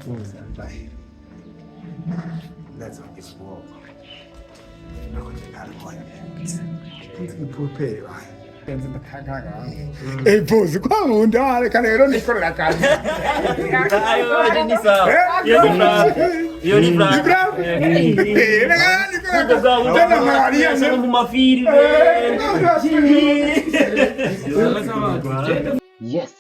Like, that's what it's for. Ako nagkakaroon. Hindi po pwede ba? Pensa nakakagawa. Eh, boss, kwa mo ndale kanero ni ko la kazi. Ayo aja nih Sa. Iya nih Fra. Iya nih Fra. Eh, nagani ko la kazi. Udah Maria sa mumafiri. Yes,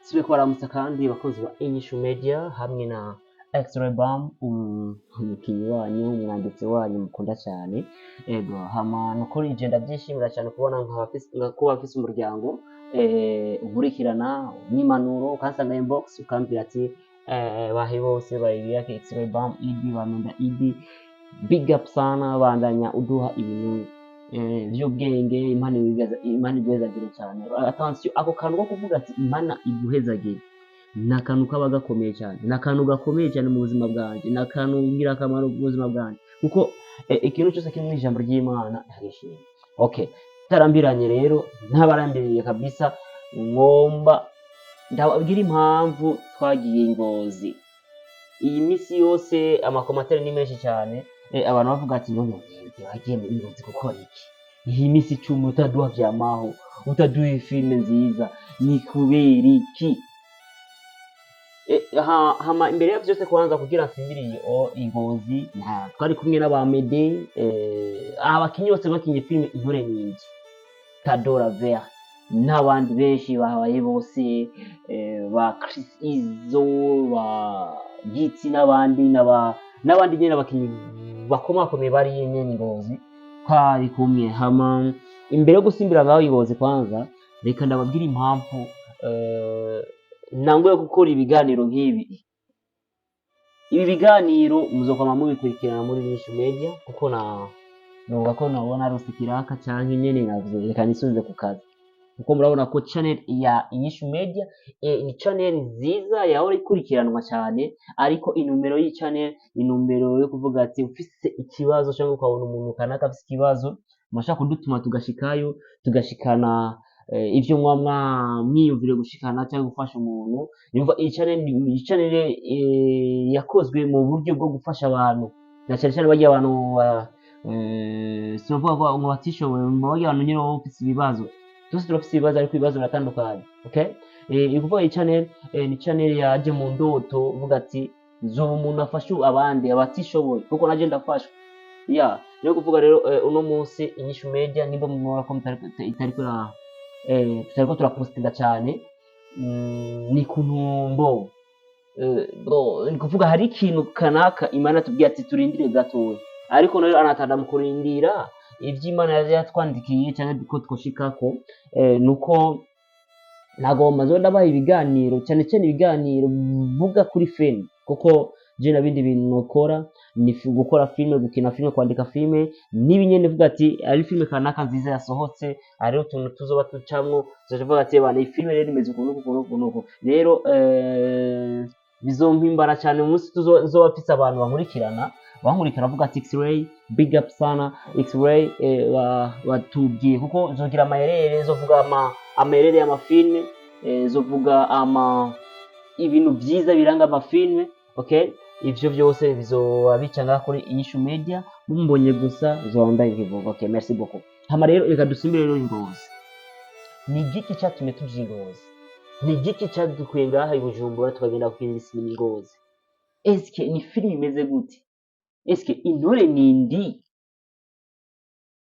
sibe kubaramutsa kandi bakozi ba Inyishu Media hamwe na X-Ray Bam, umukinnyi wanyu, umwanditsi wanyu mukunda cyane. Ego hama nukuri je ndabyishimira cyane kubona kuba mfise umuryango unkurikirana n'impanuro ukansanga inbox ukambwira ati bahe bose bayibiya X-Ray Bam idi bamenda idi big up sana bandanya uduha ibintu by'ubwenge imana iguhezagire cyane. Attention, ako kantu ko kuvuga ati imana iguhezagire nakantu kaba gakomeye cyane, nakantu gakomeye cyane mu buzima bwanjye, nakantu ngira akamaro mu buzima bwanjye kuko ikintu cyose kiri mu ijambo ry'Imana ndagishimye. Okay, tarambiranye rero ntabarambiriye kabisa, ngomba ndababwira impamvu twagiye Ngozi. Iyi misi yose amakomateri ni menshi cyane, abantu bavuga ati none wagiye muri Ngozi gukora iki? Iyi misi 10 utaduha vyamaho, utaduha filme nziza, ni kubera iki? Hama imbere ya byose kwanza kugira nsimbiriye Ngozi twari kumwe n'abamede abakinyi bose bakinye filme Intore Ningi, Tadora Ver n'abandi benshi bahaye bose ba Chris Izo ba Gitsi n'abandi nyene abakinyi bakomakomeye bari nyene Ngozi twari kumwe. Hama imbere yo gusimbira ngaho Ngozi kwanza reka ndababwira impamvu nangoye gukora ibiganiro nk'ibi. Ibi biganiro muzokwama mubikurikirana muri Inyishu Media kuko nuvuga ko nabona ari usikiraka cyangwa nyene navuze reka nisubize ku kazi kuko murabona ko channel ya Inyishu Media ni channel nziza yahora ikurikiranwa cyane, ariko inumero y'i channel inumero yo kuvuga ati ufise ikibazo cyangwa ukabona umuntu kanaka afise ikibazo mashaka kudutuma tugashikayo tugashikana ivyo mwiyumvire gushikana cyangwa gufasha umuntu. Yumva iyi channel yakozwe mu buryo bwo gufasha abantu na cyane bagiye abantu sinovuga ko mu batishoboye mu bagiye abantu nyine bafite ibibazo, twese turafite ibibazo ariko ibibazo biratandukanye. Okay, ikuvuga iyi channel ni channel yaje mu ndoto uvuga ati zo umuntu afasha abandi abatishoboye kuko naje ndafashwa rero kuvuga rero uno munsi Inyishu Media nimba mubona ko itariko tutariko turapostinga cyane ni kuntumbo ni kuvuga hari ikintu kanaka Imana tubwiye ati turindire gatoya, ariko nayo anatada mu kurindira ivy'Imana yatwandikiye cyane ko twoshikako nuko nagomba zo ndabaha ibiganiro cyane ibiganiro vuga kuri film kuko je nabindi bintu nokora ni gukora filme, gukina filme, kwandika filme n'ibinyene vuga ati ari filme kanaka nziza yasohotse ari utuntu tuzoba tucamwo tuvuga ati bana iyi filme rero imeze ukuntu rero bizompimbara cyane umunsi tuzoba mfise abantu bankurikirana bavuga ati X-Ray big up sana X-Ray batubwiye kuko zogira amayerere zovuga amayerere y'amafilme zovuga ibintu byiza biranga amafilme. Okay, ivyo byose bizoba bicanga kuri Inyishu Media mumbonye gusa zonda ivuga. Okay, merci beaucoup. Hama rero reka dusimbire rero Ngozi. Ni igiki cyatumye tuje Ngozi? Ni igiki cyadukuye ngaha i Bujumbura tukagenda kwinjira sinema Ngozi? Eske ni filime imeze gute? Eske Intore Nindi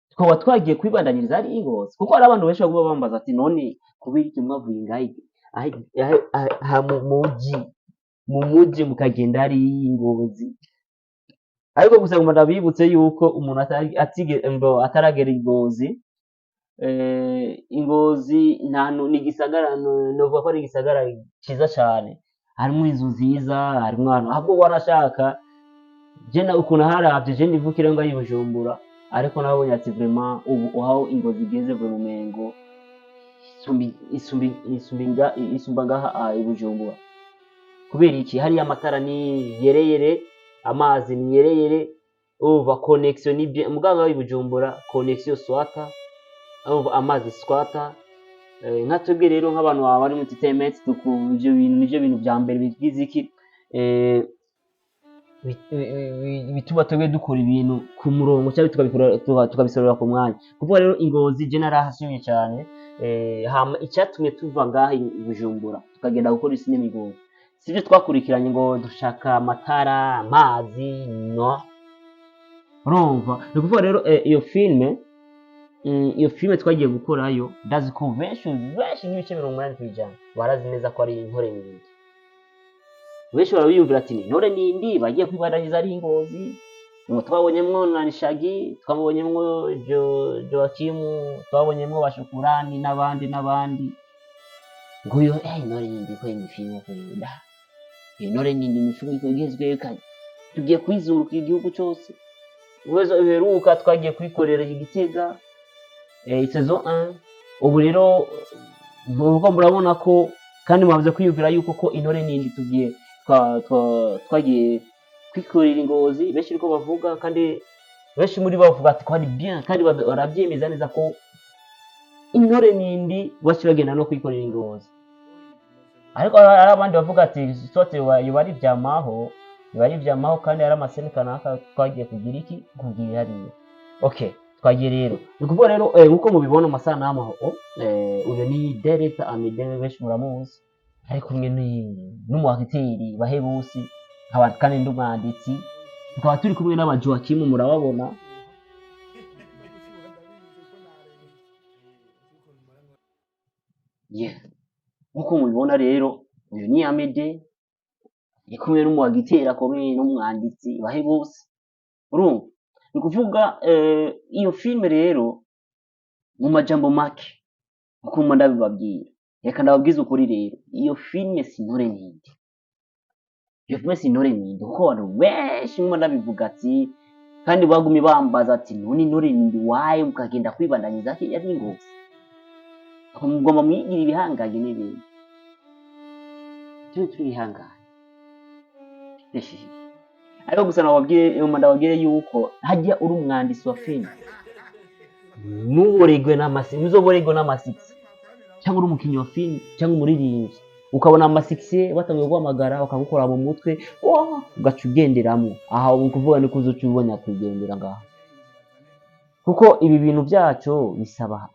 twaba twagiye kwibandanyiriza ari Ngozi? Kuko hari abantu benshi baguma bambaza ati none kubera iki mwavuye ngahi mu muji mukagenda ari Ngozi? Ariko gusa ngoma ndabibutse yuko umuntu ataragera Ngozi Ngozi ni gisagara novuga ko ari gisagara ciza cyane, harimo inzu nziza, harimo ahantu ahubwo wanashaka je na ukuntu haravye je ndivukire ngo Bujumbura, ariko nabonye ati vraiment ubu aho Ngozi igeze mu mengo isumba ngaha i Bujumbura. Kubera iki? Hari amatara ni yereyere, amazi ni yereyere, uva connection ni muganga w'i Bujumbura connection swata, uva amazi swata. Nka twebwe rero nk'abantu bari mu entertainment tukuvyo bintu nivyo bintu bya mbere bigize iki bituma twebwe dukora ibintu ku murongo cyangwa tukabisorera ku mwanya kuvuga rero Ingozi je narahashimye cyane hama icyatumye tuva ngaha i Bujumbura tukagenda gukora sinema Ingozi sivyo twakurikiranye ngo dushaka amatara amazi no urumva ni kuvuga rero iyo filme twagiye gukorayo ndazi ko benshi nk'ibice 80% barazi neza ko ari Intore Nindi benshi barabiyumvira ati Intore Nindi bagiye kwibandaniza ari Ingozi ngo twabonyemwo na Nishagi twabonyemwo Joachim twabonyemwo Bashukurani n'abandi ngo yo Intore Nindi ko iyi filme ko yida Intore Nindi ni filme igezweho kandi tugiye kwizunguruka igihugu cyose uwezo uheruka twagiye kwikorera Igitega saison 1 ubu rero nubwo murabona ko kandi mwavuze kwiyumvira yuko ko Intore Nindi tugiye twagiye kwikorera Ingozi benshi riko bavuga kandi benshi muri bavuga ati ko ari bien kandi barabyemeza neza ko Intore Nindi bashiragenda no kwikorera Ingozi ariko hari abandi bavuga ati sote yobari vyamaho kandi ari amasene kanaka twagiye kugira iki kugira hariya okay twagiye rero nikuvuga rero nkuko mubibona amasana amaho uyo ni director Amede benshi muramuzi ari kumwe n'umuakiteri Bahebusi abantu kandi ndumwanditsi tukaba turi kumwe n'abajoakim murababona nkuko mubibona rero uyu ni Amede ari kumwe n'umuakiteri akomeye n'umwanditsi Bahebusi urumva ni kuvuga iyo filme rero mu majambo make uko ndabibabwira reka ndababwiza ukuri rero iyo filme si Intore Nindi kuko abantu benshi ndabivuga ati kandi bagumye bambaza ati none Intore Nindi waye mukagenda kwibandaniza ki ari Ingozi mugomba mwigira ibihanganye n'ibindi turi ihanganye ariko gusa ndababwire yuko hajya uri umwandisi wa filme muzoboregwe n'amasiksi cyangwa uri umukinnyi wa filme cyangwa umuririmbyi ukabona amasiksi batangiye guhamagara bakagukora mu mutwe ugaca ugenderamo aha ukuvuga ni kuzuca ubona kugendera ngaho kuko ibi bintu byacu bisaba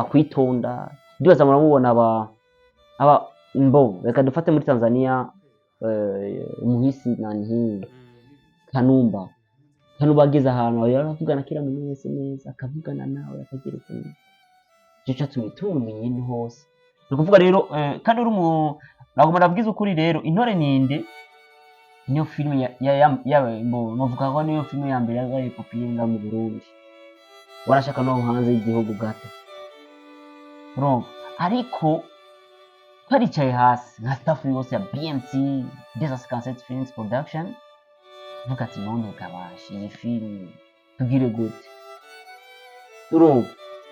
kwitonda ndibaza muramubona aba reka dufate muri Tanzania umuhisi nani Kanumba ageze ahantu yaravugana kira mu wese neza akavugana nawe akagira ikintu cyo cyatumye tumenye ni hose ni kuvuga rero kandi uri mu nagomba nabwiza ukuri rero Intore Nindi niyo filme novuga ko niyo filme ya mbere yabaye populaire mu Burundi warashaka no hanze y'igihugu gato ariko twaricaye hasi nka staff yose ya BMT Desert Cassette Films Production vuga ati none kabashi iyi filme tugire gute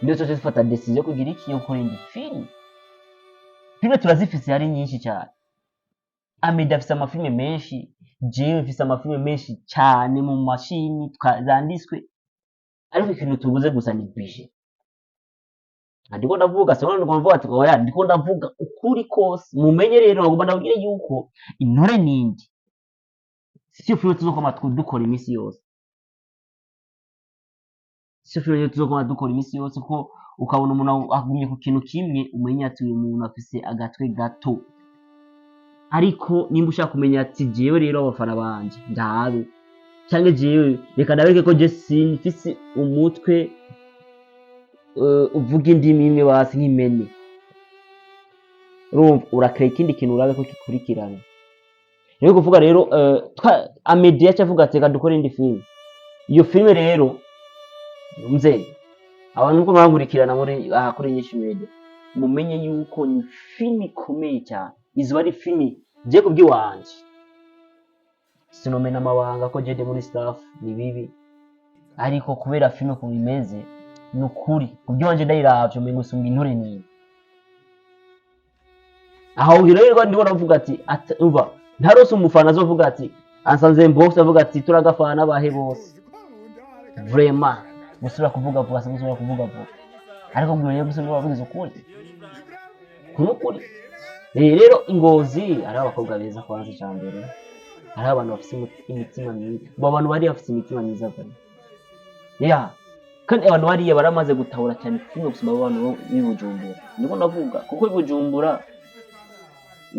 ndio cyo dufata decision yo kugira iki yo gukora indi filme turazifise ari nyinshi cyane Amede afise amafilme menshi jewe mfise amafilme menshi cyane mu mashini twazandiswe ariko ikintu tubuze gusa ni budget ndiko ndavuga se none ngomba ati oya ndiko ndavuga ukuri kose mumenye rero ngomba ndabwire yuko Intore Nindi sio filme tuzokoma dukora imisi yose ko ukabona umuntu agumye ku kintu kimwe umenya ati uyu muntu afise agatwe gato ariko nimba ushaka kumenya ati jewe rero abafana banje ndabe cyangwa jewe reka ndabeke ko je sinfise umutwe uvuga indimi imwe basi nk'imene urakora ikindi kintu urabe ko kikurikirana rero kuvuga rero Amede yacavuga ati dukora indi filme iyo filme rero mzee abantu uko bankurikirana kuri Nyinshi Media mumenye yuko ni filme ikomeye cyane izo ari filme je kubwiwanje sinomena amabanga ko je muri staff ni bibi ariko kubera filme ko bimeze nukuri kubwiwanje ndayiravye umenye gusumba Intore Nindi aho rero ndibona avuga ati uba ntarose umufana azovuga ati ansanze box avuga ati turagafana Bahebose vraiment musura kuvuga ariko mwiye gusubira bavuze ukuri rero Ingozi ari abakobwa beza kwanza cyambere ari abantu bafite imitima myiza abantu bari bafite imitima myiza cyane kandi abantu bariya baramaze gutahura cyane filime gusoma abantu b'ibujumbura ndiko ndavuga kuko ibujumbura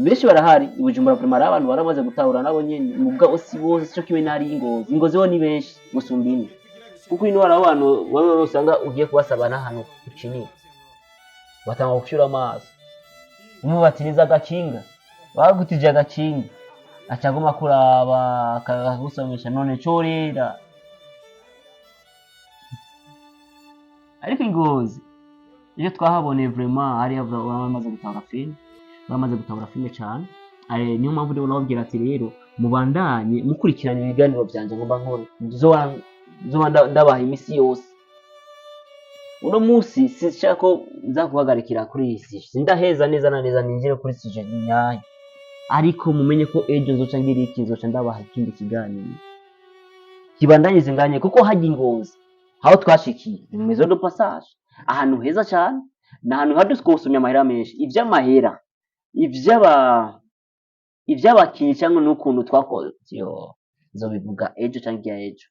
benshi barahari ibujumbura prima ari abantu baramaze gutahura nabo nyene mubwa si bose cyo kiwe nari Ingozi ho ni benshi gusumba ine kuko ino hari abantu bamwe usanga ugiye kubasabana hano kucinira batanga gushura amaso umubatiriza agakinga bagutije agakinga acagoma kuraba akagusomesha none corera ariko Ingozi iyo twahaboneye vraiment ari bamaze gutahura filme cyane niyo mpamvu ndimo nababwira ati rero mubandanye mukurikirana ibiganiro byanje ngomba nkora zo ndabaha imisi yose uno munsi sinshaka ko nza guhagarikira kuri iyi sije sindaheza neza na neza ninjire kuri sije nyayo ariko mumenye ko ejo nzoca ngira iki nzoca ndabaha ikindi kiganiro kibandanyize nganye kuko hajya Ingozi aho twashikiye mu maison de passage ahantu heza cyane n'ahantu hadusukosumya amahera menshi ivy'amahera ivy'abakinyi cyangwa n'ukuntu twakoze zo bivuga ejo cyangwa ejo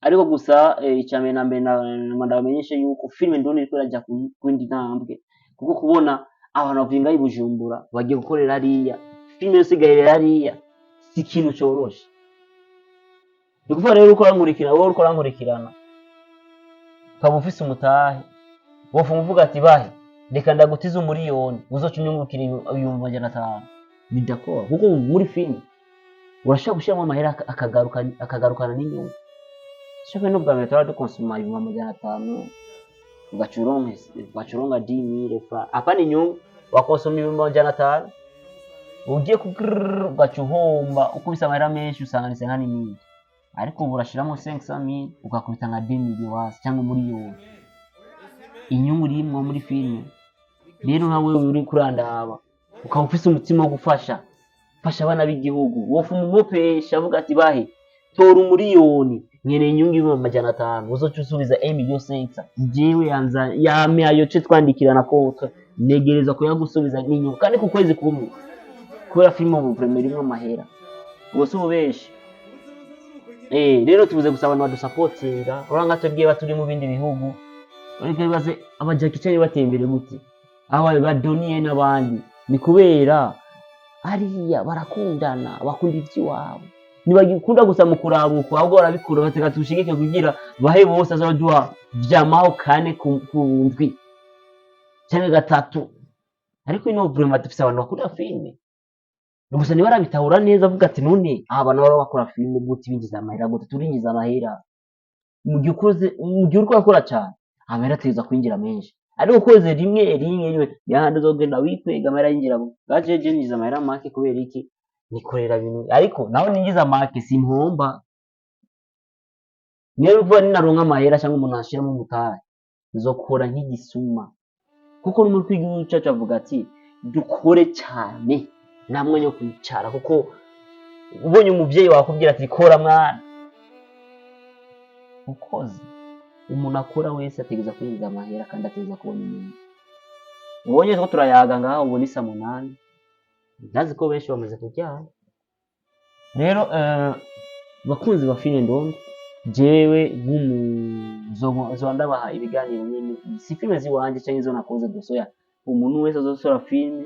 ariko gusa icyambere na mbere ndabamenyesha yuko filime ndone iriko irajya kundi ntambwe kuko kubona abantu bavinga ibujumbura bagiye gukorera ariya filime yosigaye ariya si ikintu cyoroshe ndikuvuga rero uko rankurikirana ukaba ufise umutahe wofu uvuga ati bahe reka ndagutiza umuriyoni uzoca unyungukira 500 bidakora kuko muri filime urashaka gushiramo amahera akagarukana n'inyungu shaka no bwa metara de consomma 500 ugacuronga 10,000 francs apana inyungu wakonsomma 500 ugiye ugacuhomba ukubisa amahera menshi usanganise nka n'imindi ariko ubu urashiramo 500,000 ukakubita nka 10,000 wasi cyangwa umuriyoni inyungu rimwe muri filime rero nawe uri kurandaba ukaba ufise umutima wo gufasha abana b'igihugu wofu umupesha avuga ati bahe tora umuriyoni nyene inyungu 500 uzoca usubiza 1,500,000 jewe yanza yame ayo ce twandikirana ko negereza ko yagusubiza n'inyungu kandi ku kwezi kumwe kubera filime ubu premier imwe amahera ubose ubeshi rero tubuze gusaba abantu badusapotinga uranga tubwiye baturi mu bindi bihugu ariko bibaze abajaki cyane batembere gute aba badoniye n'abandi ni kubera ariya barakundana bakunda ivy'iwabo nibagikunda gusa mu kurabuko ahubwo barabikura bateka tushigike kugira bahe bose azaduha vyamaho kane ku ndwi cyane gatatu ariko ino vraiment dufise abantu bakunda filime gusa ni barabitahura neza avuga ati none abantu baba bakora filime gute binjiza amahera gute turinjiza amahera mu gihe uriko akora cyane amahera ateza kwinjira menshi ariko koze rimwe yahandi uzogenda wikwega amahera yinjira gaje jinjiza amahera make kubera iki nikorera ibintu ariko naho ninjiza make simpomba niyo bivuga ninaronka amahera cyangwa umuntu ashiramo umutahe nzokora nk'igisuma kuko n'umuntu kwigihugu cyacu avuga ati dukore cyane nta mwanya wo kwicara kuko ubonye umuvyeyi wakubwira ati kora mwana ukoze umuntu akora wese ategeza kwinjiza amahera kandi ategeza kubona inyungu ubonye ko turayaga ngaho ubu ni saa 8 ndazi ko benshi bamaze kujyana rero bakunzi ba filime ndongo jewe nk'umuzo ndabaha ibiganiro nyine si filime ziwanje cyangwa izo nakoze dusoya umuntu wese azosora filime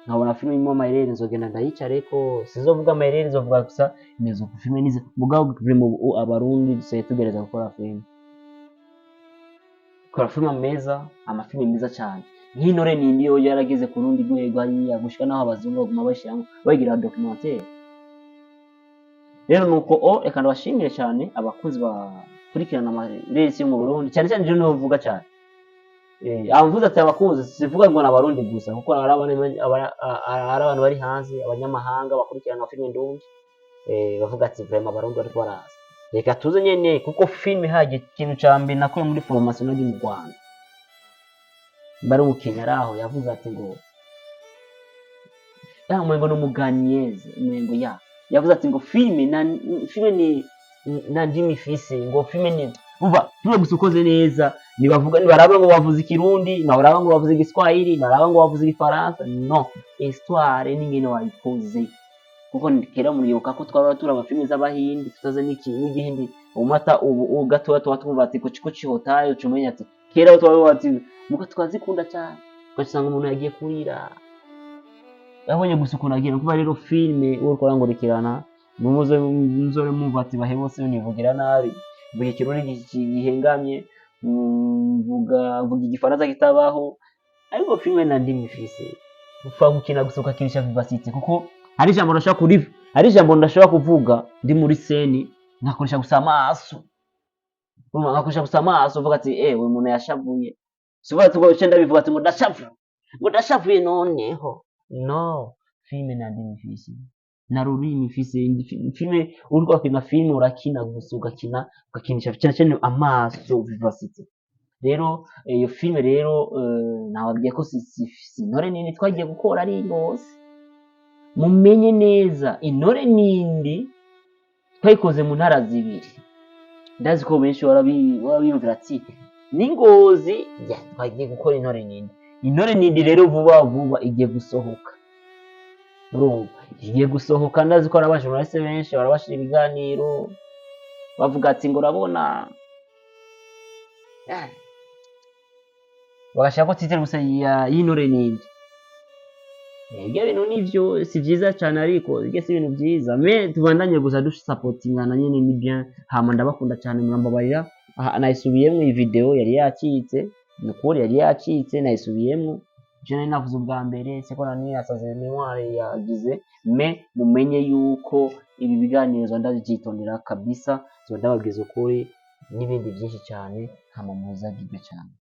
nkabona filime imwe amayerere nzogenda ndayicare ko sizovuga amayerere nzovuga gusa imezo ku filime nize mugabo mu abarundi dusaye tugereza gukora filime filime meza amafilime meza cyane nk'intore niyo yaragize ku rundi rwego hariya gushika naho abazungu baguma bashiramo bagira documentaire rero nuko reka ndabashimire cyane abakozi bakurikirana amareresi yo mu Burundi cyane cyane je no vuga cyane amvuze ati abakozi sivuga ngo n'abarundi gusa kuko ari abantu bari hanze abanyamahanga bakurikirana filime ndungi bavuga ati vraiment abarundi bari baraza reka tuze nyene kuko filime haje ikintu cyambe nakoye muri formation yo mu Rwanda bari mu Kenya raho yavuze ati ngo mwengo n'umuganieze mwengo yavuze ati ngo filime ni na ndimi fise ngo filime umva filime gusa ukoze neza nibavuga nibaraba ngo bavuze ikirundi nibaraba ngo bavuze igiswahili nibaraba ngo bavuze igifaransa no histoire n'ingene wayikoze kuko kera muribuka ko twaba turaba filime z'abahindi tutaze n'igihindi umata ubu gatoya twumva ati ko cihotaye ucumenya ati kera twaba ati muko twazikunda cyane ugasanga umuntu yagiye kurira yabonye gusa ukuntu agiye kuba rero filime uwo twarangurikirana nuzore mumva ati bahe bose univugira nabi buri kirundi gihengamye vuga igifaransa kitabaho ariko filime na ndimi fise ufa gukina gusa ukakinisha vivacité kuko hari ijambo ndashaka kuriva hari ijambo ndashaka kuvuga ndi muri seni nakoresha gusa amaso nakoresha gusa amaso uvuga ati we umuntu yashavuye sivuga tugo cyenda bivuga ati ngo ndashavuye noneho no filime na ndimi fise na rurimi fise filime uriko akina filime urakina gusa ugakinisha cyane amaso vivacité rero iyo filime rero nababwiye ko si intore nini twagiye gukora ari yose mumenye neza intore nindi twayikoze mu ntara zibiri ndazi ko benshi warabiyumvira ati n'ingozi twagiye gukora intore nindi rero vuba igiye gusohoka urumva igiye gusohoka ndazi ko arabashije benshi barabashira ibiganiro bavuga ati ngo urabona bagashaka ko titre gusa y'intore nindi ibyo bintu nivyo si byiza cyane ariko ibyo si ibintu byiza me tubandanye gusa dusupportingana nyene ni bien hama ndabakunda cyane murambabarira nayisubiyemwe iyi video yari yacitse nukuri yari yacitse nayisubiyemwe je nari navuze ubwa mbere siko nani yasaze memoire yagize me mumenye yuko ibi biganiro zondabyitondera kabisa zondababwiza ukuri n'ibindi byinshi cyane hama muzagirwe cyane